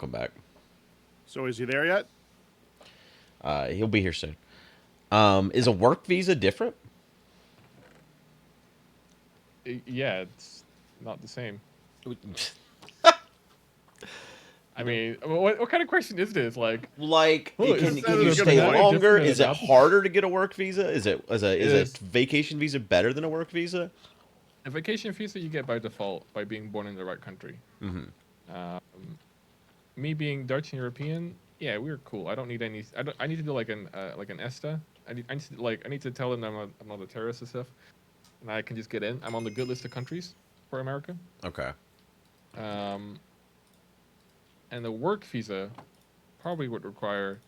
come back. So is he there yet? He'll be here soon. Is a work visa different? Yeah, it's not the same. I mean, what kind of question is this? Like, can you is stay gonna be longer? different Is it enough. harder to get a work visa? Is a is. vacation visa better than a work visa? A vacation visa you get by default by being born in the right country. Mm-hmm. Me being Dutch and European, yeah, we're cool. I don't need any. I need to do like an ESTA. I need to tell them I'm not a terrorist and stuff, and I can just get in. I'm on the good list of countries for America. Okay. And the work visa probably would require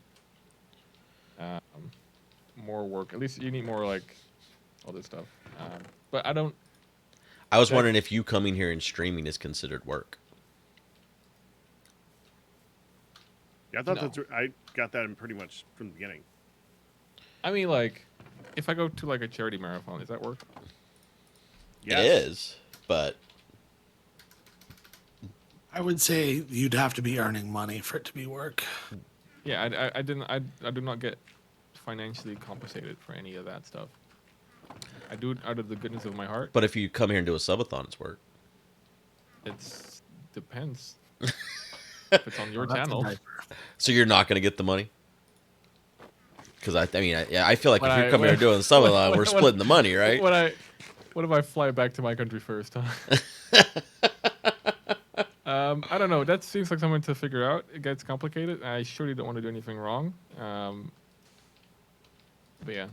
more work. At least you need more like all this stuff. But I don't. I was wondering if you coming here and streaming is considered work. Yeah, I got that in pretty much from the beginning. I mean, like, if I go to like a charity marathon, is that work? Yes. It is, but I would say you'd have to be earning money for it to be work. Yeah, I do not get financially compensated for any of that stuff. I do it out of the goodness of my heart. But if you come here and do a subathon, it's work. It depends. If it's on your channel. So you're not going to get the money? Because I feel like When if you're I- coming here and doing a subathon, we're when- splitting the money, right? What if I fly back to my country first? Huh? I don't know. That seems like something to figure out. It gets complicated. I surely don't want to do anything wrong. But yeah.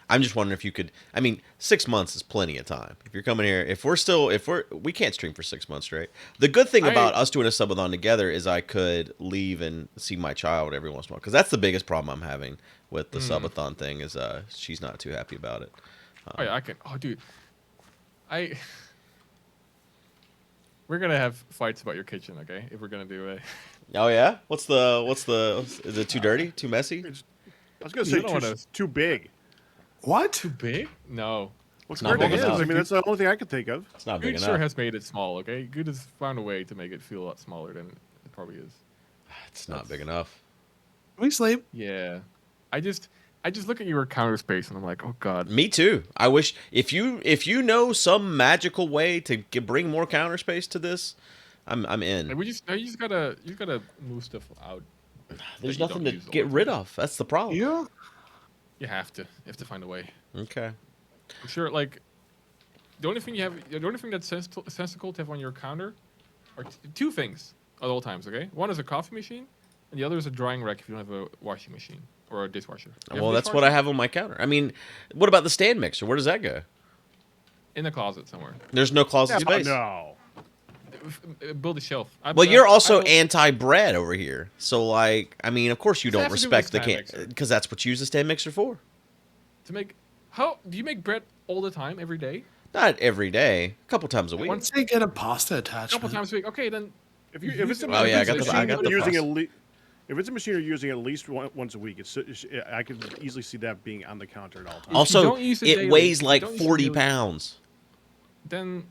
I'm just wondering if you could. I mean, 6 months is plenty of time. If you're coming here, we can't stream for 6 months straight. The good thing about us doing a subathon together is I could leave and see my child every once in a while, because that's the biggest problem I'm having with the subathon thing is she's not too happy about it. Oh yeah, I can. Oh dude, we're gonna have fights about your kitchen, okay? If we're gonna do it. Oh yeah, what's the? Is it too dirty? Too messy? I was going to say too big. What? Too big? No. What's not not big enough. I mean, that's the only thing I could think of. It's not big Good enough. sure has made it small, okay? Good has found a way to make it feel a lot smaller than it probably is. It's not big enough. We sleep. Yeah. I just look at your counter space and I'm like, oh god. Me too. I wish if you know some magical way to bring more counter space to this, I'm in. Like, you just gotta move stuff out. There's that you nothing don't to use all get the rid time. of. That's the problem. Yeah. You have to find a way. Okay. I'm sure, like, the only thing that's sensible to have on your counter are two things at all times. Okay, one is a coffee machine, and the other is a drying rack if you don't have a washing machine or a dishwasher. You have Well, a that's what I dishwasher? have on my counter. I mean, what about the stand mixer? Where does that go? In the closet somewhere. There's no closet space. No. Build a shelf. Well, you're also anti-bread over here. So, like, I mean, of course you What's that don't have to do respect the with a can, stand mixer? because that's what you use a stand mixer for. to make. How do you make bread all the time, every day? Not every day, a couple times a week. Once they get a pasta A attachment. couple times a week. Okay, then. If it's a Oh, yeah, I got machine the you're using process. if it's a machine you're using at least once a week, I could easily see that being on the counter at all times. Also, don't use it it daily, weighs if you like don't use it 40 daily- pounds. Then.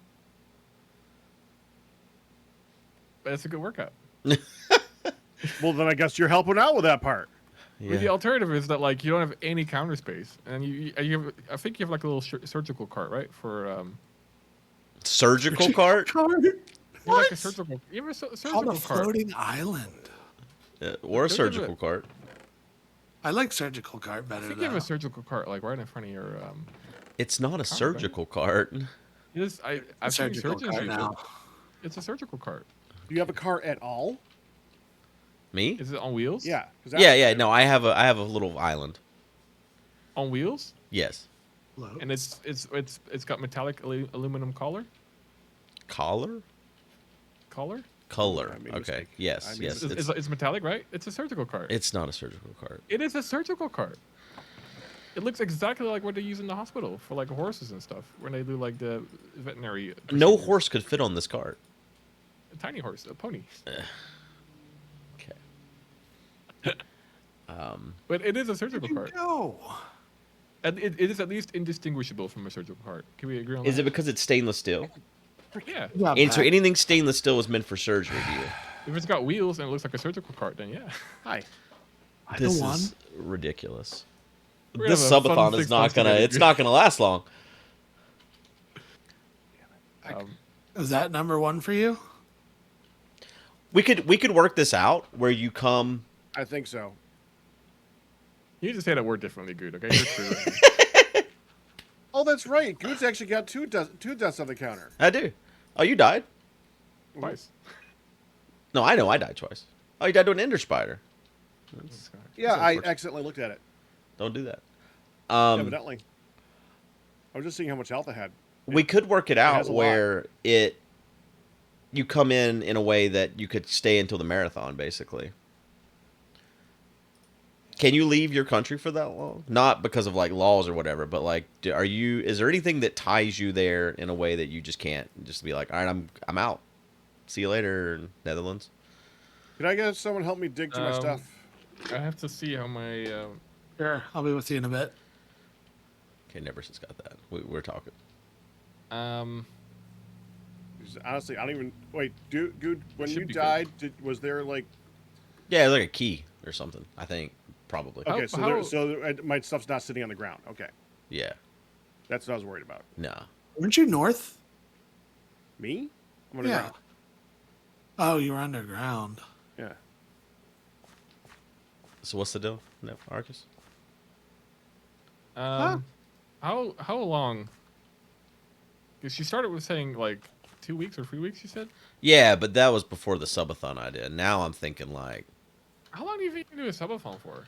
That's a good workout. Well, then I guess you're helping out with that part. But the alternative is that like you don't have any counter space, and you have, I think you have like a little surgical cart, right? For Surgical cart? you have like a What? surgical. You have a Called surgical a cart. floating island. Or a Don't surgical give it- cart. I like surgical cart I better think you have though. a surgical cart like right in front of your. It's not a surgical cart. I've seen Surgical surgeons cart use now. it. It's a surgical cart. Do you have a car at all? Me? Is it on wheels? Yeah. 'cause Yeah. No, I have a little island. On wheels, Yes. Float. and it's got metallic aluminum collar. Collar? Collar. Color. I made a Okay. mistake. Yes. I made Yes. a It's metallic, right? It's a surgical cart. It's not a surgical cart. It is a surgical cart. It looks exactly like what they use in the hospital for like horses and stuff when they do like the veterinary. No procedures. horse could fit on this cart. A tiny horse, a pony. Okay. But it is a surgical Where'd cart. you go? And it is at least indistinguishable from a surgical cart. Can we agree on Is that? it because it's stainless steel? Yeah. Yeah, And so Matt. anything stainless steel is meant for surgery, do you? If it's got wheels and it looks like a surgical cart, then yeah. Hi. I This know one. is ridiculous. We're This gonna have a fun subathon is 6 not months gonna. together, It's dude. not gonna last long. Is that number one for you? We could work this out where you come. I think so. You need to say that word differently, Guude. Okay, you're true. Oh, that's right. Guude's actually got two deaths on the counter. I do. Oh, you died? Twice. No, I know. I died twice. Oh, you died to an ender spider. Yeah, I unfortunate. accidentally looked at it. Don't do that. Evidently. I was just seeing how much health I had. We could work it has out a lot. where you come in a way that you could stay until the marathon, basically. Can you leave your country for that long? Not because of like laws or whatever, but like, is there anything that ties you there in a way that you just can't just be like, all right, I'm out. See you later, Netherlands. Could I get someone help me dig through my stuff? I have to see how my. Sure, I'll be with you in a bit. Okay, Nebris has got that. We're talking. Because honestly, I don't even wait. Dude, when should you be died, was there like? Yeah, like a key or something. I think probably. Okay, How- my stuff's not sitting on the ground. Okay, Yeah. that's what I was worried about. Nah. Weren't you north? Me? I'm on the Yeah. ground. Oh, you were underground. Yeah. So what's the deal, Arkas? How long? Because she started with saying like 2 weeks or 3 weeks. You said. Yeah, but that was before the subathon I did. Now I'm thinking like, How long do you think you can do a subathon for?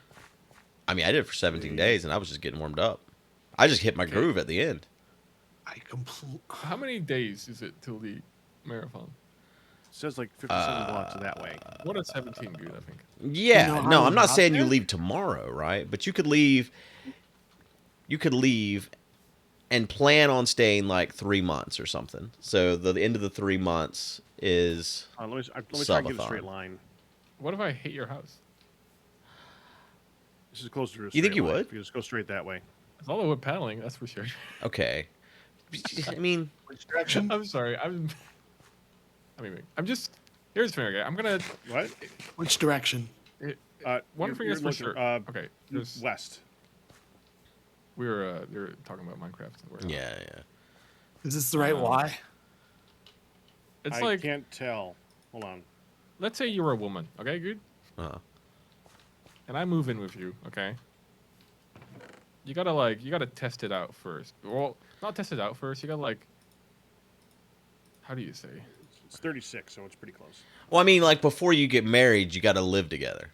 I mean, I did it for 17 days, and I was just getting warmed up. I just hit my Okay. groove at the end. How many days is it till the marathon? It says like 57 blocks that way. What is 17, Guude? I think. Yeah, You know how no, you I'm not got saying you there? leave tomorrow, right? But you could leave. You could leave, and plan on staying like 3 months or something. So the end of the 3 months is Let me try and get a Subathon. straight line. What if I hit your house? This is closer to a You think straight you line. would? If you just go straight that way. It's all the wood paneling, that's for sure. okay. I mean, Which direction? I'm sorry. I'm just. Here's the thing, okay? I'm gonna. What? Which direction? One you're- thing is you're for looking, sure. Okay. There's, West. we were talking about Minecraft. We're not. yeah. Is this the right Y? It's I like, can't tell. Hold on. let's say you're a woman, okay, good? Uh-huh. And I move in with you, okay? You gotta test it out first. Well, not test it out first. You gotta how do you say? It's 36, so it's pretty close. Well, I mean, like before you get married, you got to live together.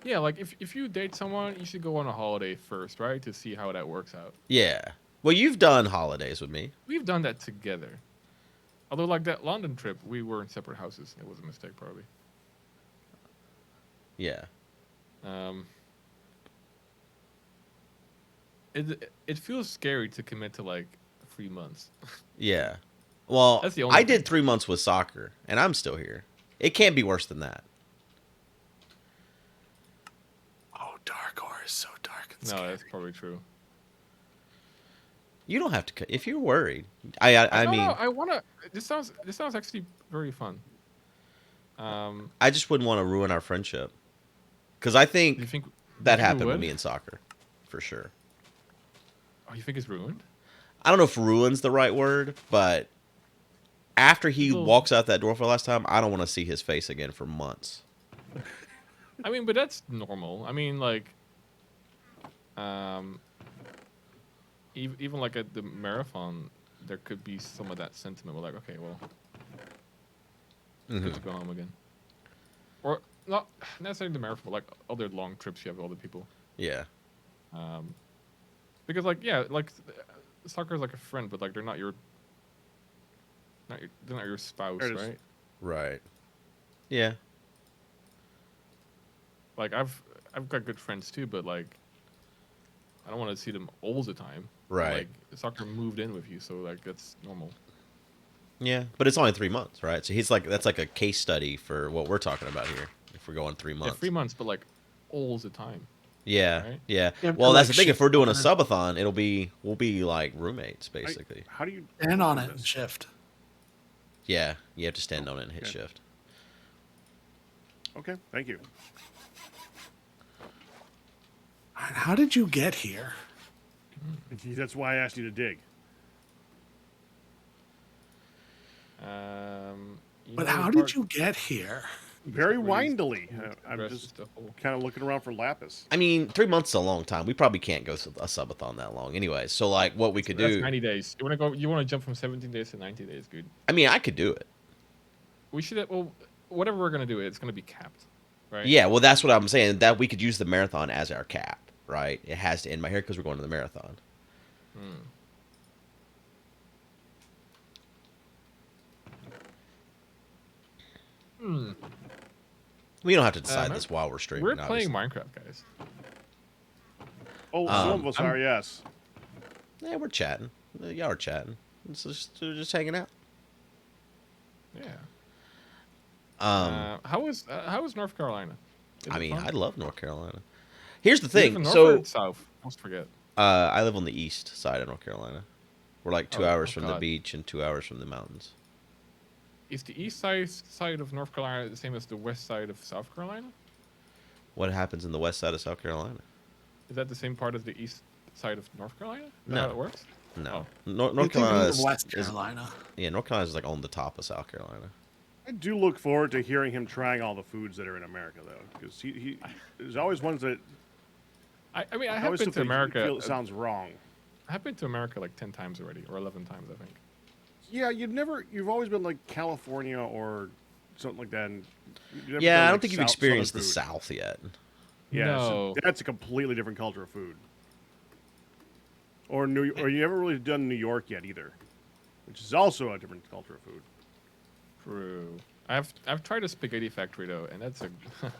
Yeah, like if you date someone, you should go on a holiday first, right? To see how that works out. Yeah. Well, you've done holidays with me. We've done that together. Although, like that London trip, we were in separate houses. It was a mistake, probably. Yeah. It feels scary to commit to like 3 months. Yeah. Well, That's the only I did thing. 3 months with soccer, and I'm still here. It can't be worse than that. Oh, Dark Ore is so dark and No, scary. that's probably true. You don't have to. If you're worried, I No, mean, no, I wanna. This sounds actually very fun. I just wouldn't want to ruin our friendship. Because I Do think you think that you think we happened with would? me in soccer, for sure. Oh, you think it's ruined? I don't know if ruin's the right word, but after he People- walks out that door for the last time, I don't want to see his face again for months. I mean, but that's normal. I mean, like, even like at the marathon, there could be some of that sentiment. We're like, okay, well, it's good to go home again. Or not necessarily the marathon, but like other long trips you have with other people. Yeah. Because like, yeah, like soccer is like a friend, but like they're not your spouse, There it is. right? Right. Yeah. Like I've got good friends too, but like I don't want to see them all the time. Right. Like soccer moved in with you, so like that's normal. Yeah. But it's only 3 months, right? So he's like, that's like a case study for what we're talking about here. If we're going 3 Yeah, months. 3 months, but like all the time. Yeah. Right? Yeah. Yeah, Well, but, that's like, the thing. If we're doing a shift on subathon, we'll be like roommates, basically. How do you Stand on do it and this? shift. Yeah. You have to stand on it and hit Okay. shift. Okay, thank you. How did you get here? That's why I asked you to dig. You But know the how part- did you get here? Very It's really windily. easy to I'm address just the whole- kind of looking around for lapis. I mean, 3 months is a long time. We probably can't go a subathon that long, anyway. So like, what we could That's do? 90 days. You want to go? You want to jump from 17 days to 90 days? Good. I mean, I could do it. We should. Well, whatever we're gonna do, it's gonna be capped, right? Yeah, well, that's what I'm saying. That we could use the marathon as our cap, right? It has to end by here because we're going to the marathon. Hmm. Hmm. We don't have to decide no, this while we're streaming. We're playing obviously. Minecraft, guys. Oh, some of us I'm- are, yes. Yeah, we're chatting. Y'all are chatting. We're just hanging out. Yeah. Um, How is North Carolina? Is I it mean, fun? I love North Carolina. Here's the You live thing. in north So, or south? I almost forget. I live on the east side of North Carolina. We're like 2 hours from the God. beach and 2 hours from the mountains. Is the east side of North Carolina the same as the west side of South Carolina? What happens in the west side of South Carolina? Is that the same part as the east side of North Carolina? Is that No. how it works? No, Oh. North You think Carolina you're is, West is Carolina. yeah, North Carolina is like on the top of South Carolina. I do look forward to hearing him trying all the foods that are in America, though, because there's always ones that I mean, I I have always been to feel America. it sounds wrong. I have been to America like 10 times already, or 11 times, I think. Yeah, you've always been like California or something like that. And you've never Yeah, done, I don't like, think you've Southern experienced the food. South yet. Yeah, so No. that's a completely different culture of food. Or you haven't really done New York yet either, which is also a different culture of food. True. I've tried a spaghetti factory though, and that's a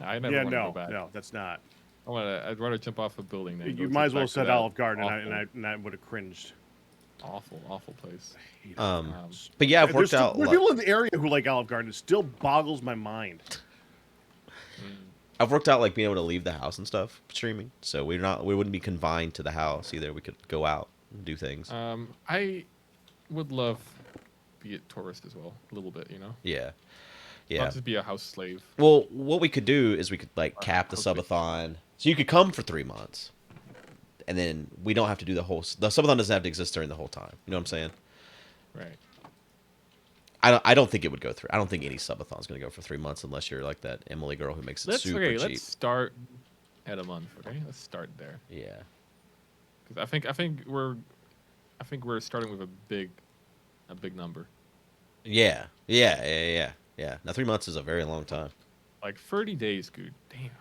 I never Yeah, want to go back. no, that's not. I'd rather jump off a building than You go might as well back to said that Olive Garden, awful, and I would have cringed. awful place. But yeah, I've There's worked still- out. there's people in the area who like Olive Garden. It still boggles my mind. I've worked out like being able to leave the house and stuff streaming, so we wouldn't be confined to the house either. We could go out and do things. I would love be a tourist as well, a little bit, you know. Yeah, Not yeah. just be a house slave. Well, what we could do is we could like Or cap the house slave. subathon, so you could come for 3 months, and then we don't have to do the whole. The subathon doesn't have to exist during the whole time. You know what I'm saying? Right. I don't think it would go through. I don't think any subathon is going to go for 3 months unless you're like that Emily girl who makes it super cheap. Let's start at a month. Okay, let's start there. Yeah. Because I think we're starting with a big number. Yeah. Now 3 months is a very long time. Like 30 days, dude. Damn.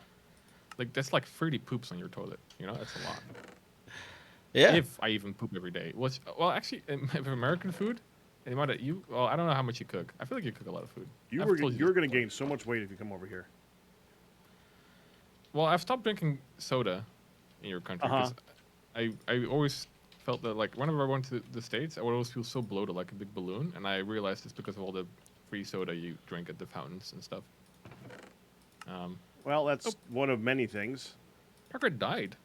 Like that's like 30 poops on your toilet. You know, that's a lot. Yeah. If I even poop every day. Well, actually, if American food, and the amount that well, I don't know how much you cook. I feel like you cook a lot of food. You're I've told you going this to before. gain so much weight if you come over here. Well, I've stopped drinking soda in your country because I always felt that like whenever I went to the States, I would always feel so bloated like a big balloon, and I realized it's because of all the free soda you drink at the fountains and stuff. Well, that's one of many things. Pakratt died.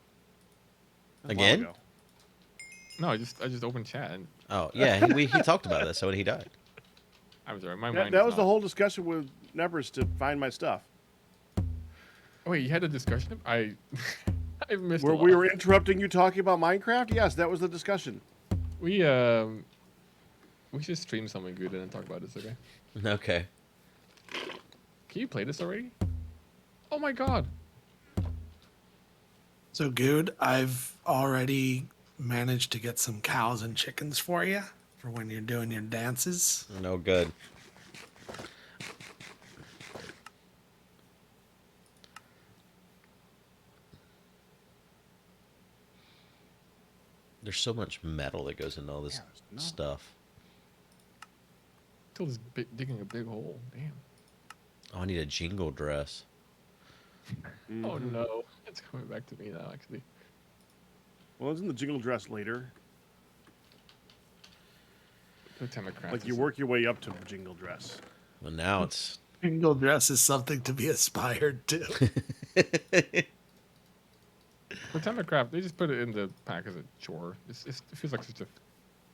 A while Again? ago. No, I just opened chat and Oh yeah, he talked about this. So he died. I'm sorry, my That, mind. that is was the not- whole discussion with Nebris to find my stuff. Oh, wait, you had a discussion? I missed. Where a lot. we were interrupting you talking about Minecraft? Yes, that was the discussion. We should stream something good and then talk about this, okay? Okay. Can you play this already? Oh my god. So, Guude, I've already managed to get some cows and chickens for you for when you're doing your dances. No good. There's so much metal that goes into all this stuff. Still just digging a big hole. Damn. Oh, I need a jingle dress. Oh no. It's coming back to me now, actually. Well, isn't the jingle dress later? Like you work your way up to jingle dress. Well, now it's. Single dress is something to be aspired to. For Timbercraft, they just put it in the pack as a chore. It feels like such a.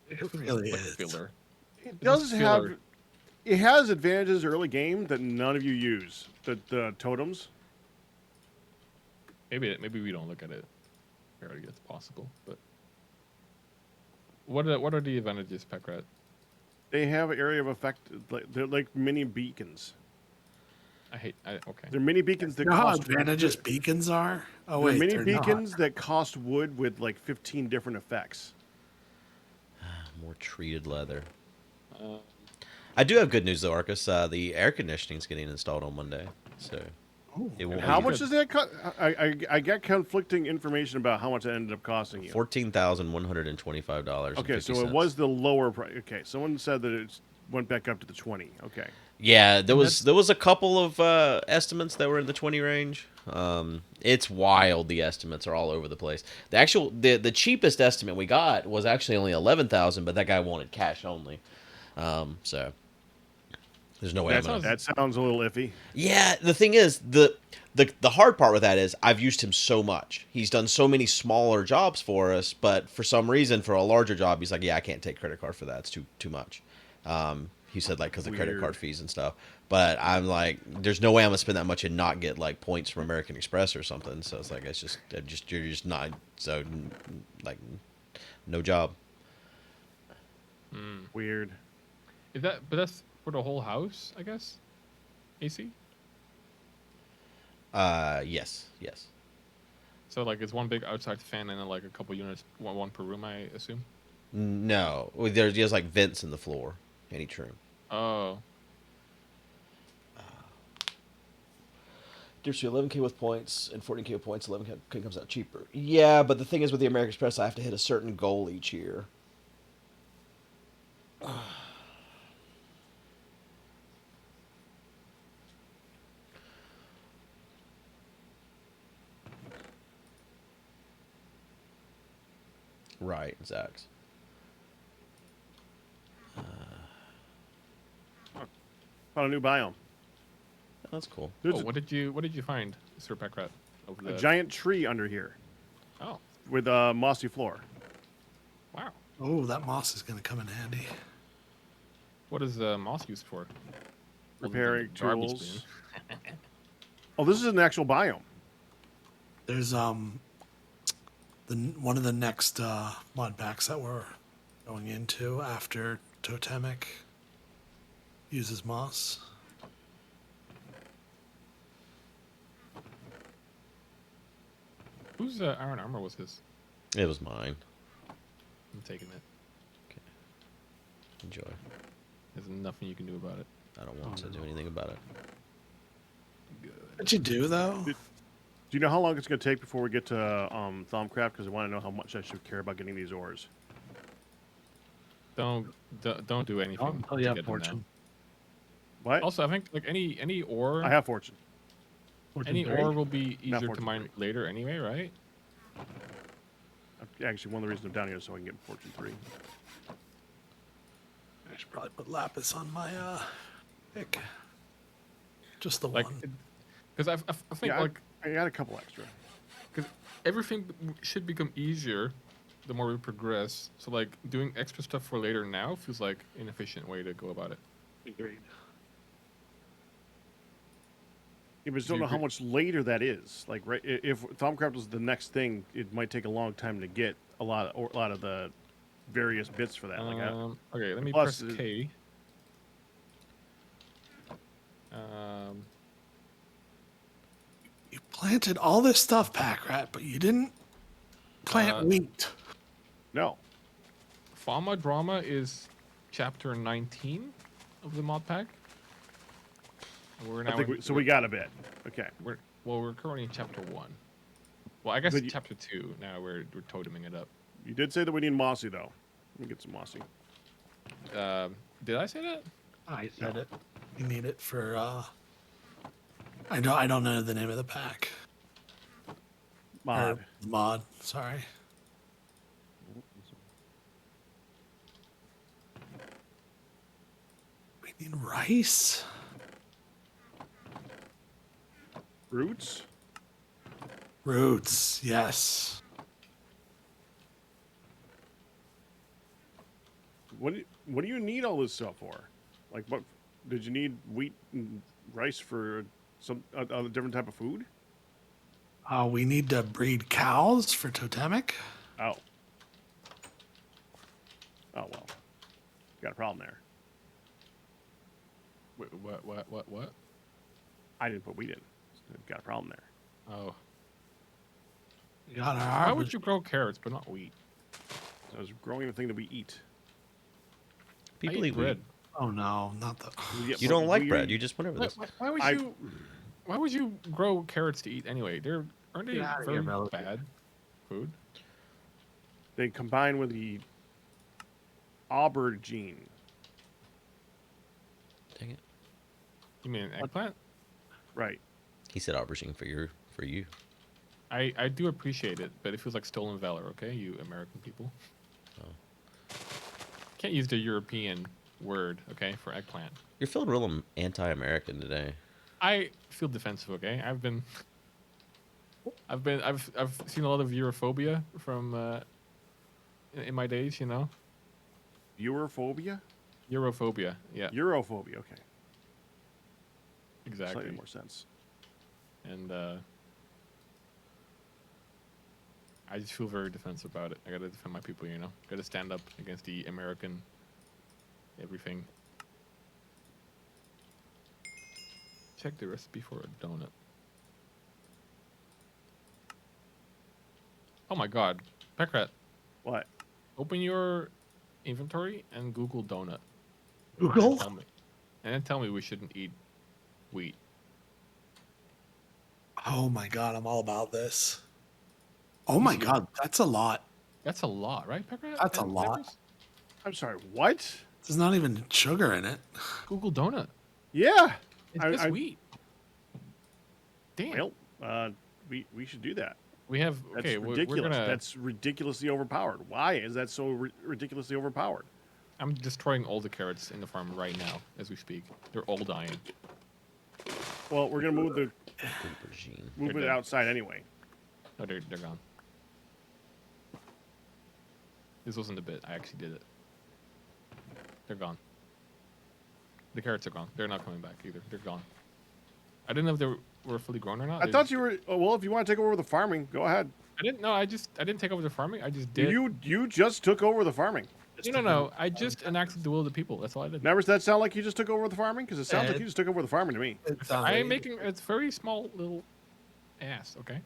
It really like is. filler. It It's does just have filler. It has advantages early game that none of you use. The totems. Maybe we don't look at it. Very it's possible, but what are the advantages, Pakratt? They have area of effect. They're like mini beacons. Okay. They're mini beacons that You know how cost. advantageous beacons are? Oh, They're wait, mini they're beacons not. that cost wood with like 15 different effects. More treated leather. Uh, I do have good news though, Arkas. The air conditioning's getting installed on Monday, so Ooh. it won't. How be much does that cost? I got conflicting information about how much it ended up costing you. $14,125. Okay, so it was the lower price. Okay, someone said that it went back up to the 20. Okay. Yeah, there And was a couple of estimates that were in the 20 range. It's wild. The estimates are all over the place. The cheapest estimate we got was actually only 11,000, but that guy wanted cash only. So there's no way I'm gonna. That sounds a little iffy. Yeah, the thing is the hard part with that is I've used him so much. He's done so many smaller jobs for us, but for some reason for a larger job, he's like, yeah, I can't take credit card for that. It's too much. He said like because of credit card fees and stuff. But I'm like, there's no way I'm gonna spend that much and not get like points from American Express or something. So it's like you're just not so like no job. Weird. but that's for the whole house, I guess. AC. Yes. So like it's one big outside fan and then like a couple units, one per room, I assume. No, there's just like vents in the floor in each room. Oh. Gives you 11K with points and 14K with points. 11K comes out cheaper. Yeah, but the thing is with the American Express, I have to hit a certain goal each year. Right, Zax. Found a new biome. That's cool. There's What did you find, Sir Pakratt? a giant tree under here Oh, with a mossy floor. wow. Oh, that moss is going to come in handy. What is moss used for? Repairing Garbage tools. bin. Oh, this is an actual biome. There's one of the next mod packs that we're going into after Totemic uses moss. Whose iron armor was his? It was mine. I'm taking it. Enjoy. There's nothing you can do about it. I don't want to do anything about it. What'd you do, though? Do you know how long it's going to take before we get to Thaumcraft? Because I want to know how much I should care about getting these ores. Don't do anything. Until to you have get them now. fortune. What? Also, I think like any ore, I have fortune. any ore will be easier to Fortune mine 3. later anyway, right? Actually, one of the reasons I'm down here is so I can get fortune 3. I should probably put lapis on my pick. Just the Like, one. because I think Yeah, like I got a couple extra. because everything should become easier the more we progress. So like doing extra stuff for later now feels like an efficient way to go about it. Agreed. Yeah, but I just Do don't you know how agree? much later that is. Like, right? If Thaumcraft was the next thing, it might take a long time to get a lot of the various bits for that. Okay, let me plus press it- K. You planted all this stuff, Pakratt, but you didn't plant wheat. No. Fauna Drama is chapter 19 of the mod pack. We're now So we got a bit. Okay. we're currently in chapter 1. Well, I guess But you- chapter 2 now we're toteming it up. You did say that we need mossy though. Let me get some mossy. Did I say that? I said it. You need it for I don't know the name of the pack. Mod. Or the mod, sorry. We need rice. Roots. Roots, yes. What do you need all this stuff for? Like what? Did you need wheat and rice for some a different type of food? We need to breed cows for totemic. Oh. Oh well. Got a problem there. Wait, what? I didn't put wheat in. Got a problem there. Oh. We got Why our would you grow carrots but not wheat? I was growing the thing that we eat. People I eat bread. bread. Oh no, not the. Yeah, You but don't like we- bread. You just went over Why, this. why would I- you? Why would you grow carrots to eat anyway? Aren't they Get outta very here, Melody. bad food? They combine with the aubergine. Dang it. You mean an eggplant? Right. He said aubergine for you. I do appreciate it, but it feels like stolen valor. Okay, you American people. Oh. Can't use the European word, okay, for eggplant. You're feeling real anti-American today. I feel defensive. Okay, I've seen a lot of Europhobia from in my days. You know, Europhobia? Europhobia. Yeah, Europhobia, okay. exactly. Slightly more sense. And I just feel very defensive about it. I gotta defend my people, you know. Gotta stand up against the American everything. Check the recipe for a donut. Oh my god. Pakratt, What? open your inventory and Google donut. Google. And then tell me we shouldn't eat wheat. Oh my god, I'm all about this. Oh my god, that's a lot. That's a lot, right, Pakratt? That's a And lot. Nebris? I'm sorry, what? There's not even sugar in it. Google donut. Yeah. It's just wheat. Damn. Well, we should do that. We have That's okay. ridiculous. We're gonna. That's ridiculously overpowered. Why is that so ridiculously overpowered? I'm destroying all the carrots in the farm right now as we speak. They're all dying. Well, we're gonna move Aubergine. it dead. outside anyway. No, they're gone. This wasn't a bit. I actually did it. They're gone. The carrots are gone. They're not coming back either. They're gone. I didn't know if they were fully grown or not. I thought you were. Oh, well, if you want to take over the farming, go ahead. I didn't. No, I didn't take over the farming. I just did. You just took over the farming. No. I just enacted the will of the people. That's all I did. Never does that sound like you just took over the farming? Because it sounds like you just took over the farming to me. I am making. It's very small little ass. Okay.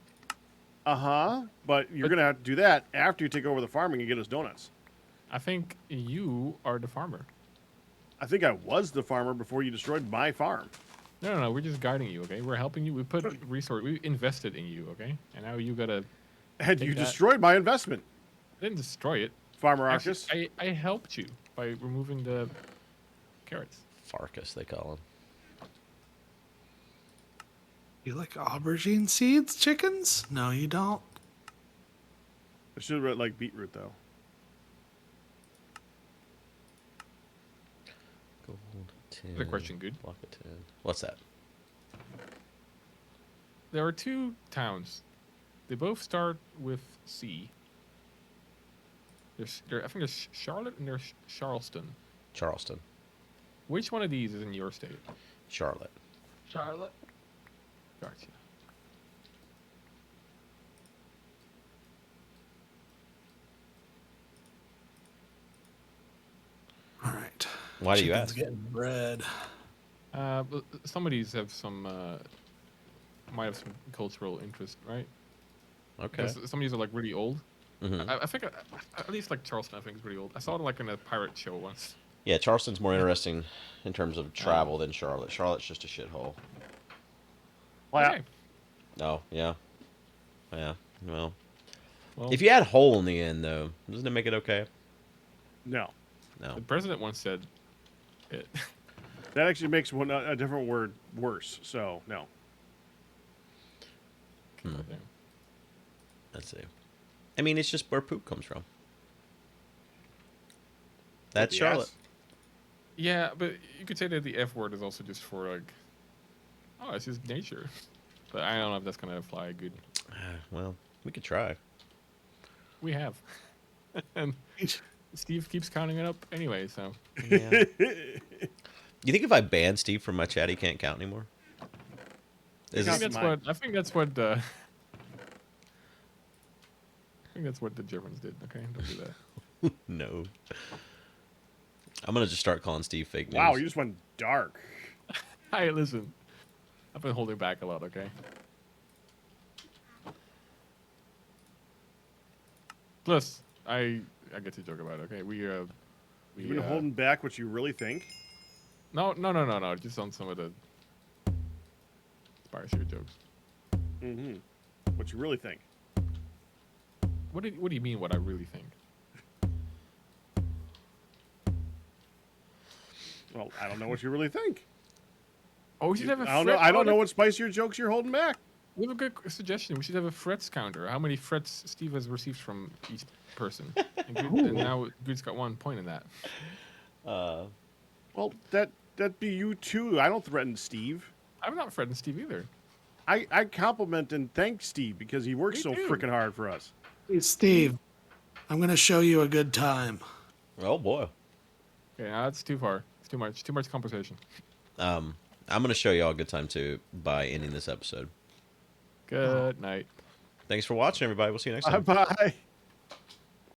But you're gonna have to do that after you take over the farming and get us donuts. I think you are the farmer. I think I was the farmer before you destroyed my farm. No. We're just guiding you. Okay. We're helping you. We put resource. We invested in you. Okay. And now you gotta. And Take you that. destroyed my investment, I didn't destroy it. Farmer Actually, Arkas. I helped you by removing the carrots. Farkas, they call him. You like aubergine seeds, chickens? No, you don't. I should have read like beetroot though. Gold 10. Good question, Guude. Block of 10. What's that? There are two towns. They both start with C. I think there's Charlotte and there's Charleston. Charleston. Which one of these is in your state? Charlotte. Charlotte. Gotcha. All right. Why do you Chicken's ask? Getting bread. But some of these have some might have some cultural interest, right? Okay. 'Cause some of these are like really old. Mhm. I think at least like Charleston, I think is really old. I saw it like in a pirate show once. Yeah, Charleston's more interesting in terms of travel than Charlotte. Charlotte's just a shithole. Well, Okay. No, yeah. Yeah, well. Well, If you add hole in the end, though, doesn't it make it okay? no. No. the president once said it. That actually makes a different word worse. So no. Hmm. Damn. Let's see. I mean, it's just where poop comes from. That's The Charlotte. ass. Yeah, but you could say that the F word is also just for like, oh, it's just nature. But I don't know if that's gonna fly good. Well, we could try. We have, and Steve keeps counting it up anyway. So Yeah. You think if I ban Steve from my chat, he can't count anymore? Is Because- this, I think that's what I think that's what the Germans did. Okay, don't do that. no. I'm gonna just start calling Steve fake news. Wow, you just went dark. Hey, listen. I've been holding back a lot. Okay. Plus, I get to joke about it. Okay, You've been holding back what you really think. No. Just on some of the Spire jokes. Mm-hmm. What you really think. What do you mean? What I really think? Well, I don't know what you really think. Oh, we should have a. I don't know what spicier jokes you're holding back. We have a good suggestion. We should have a frets counter. How many frets Steve has received from each person? And now Guude's got 1 point in that. Well, that'd be you too. I don't threaten Steve. I'm not threatening Steve either. I compliment and thank Steve because he works Me so too. freaking hard for us. Hey, Steve, I'm going to show you a good time. Oh boy. Okay, now that's too far. It's too much. Too much conversation. I'm gonna show y'all a good time too by ending this episode. Good night. Thanks for watching, everybody. We'll see you next time. Bye.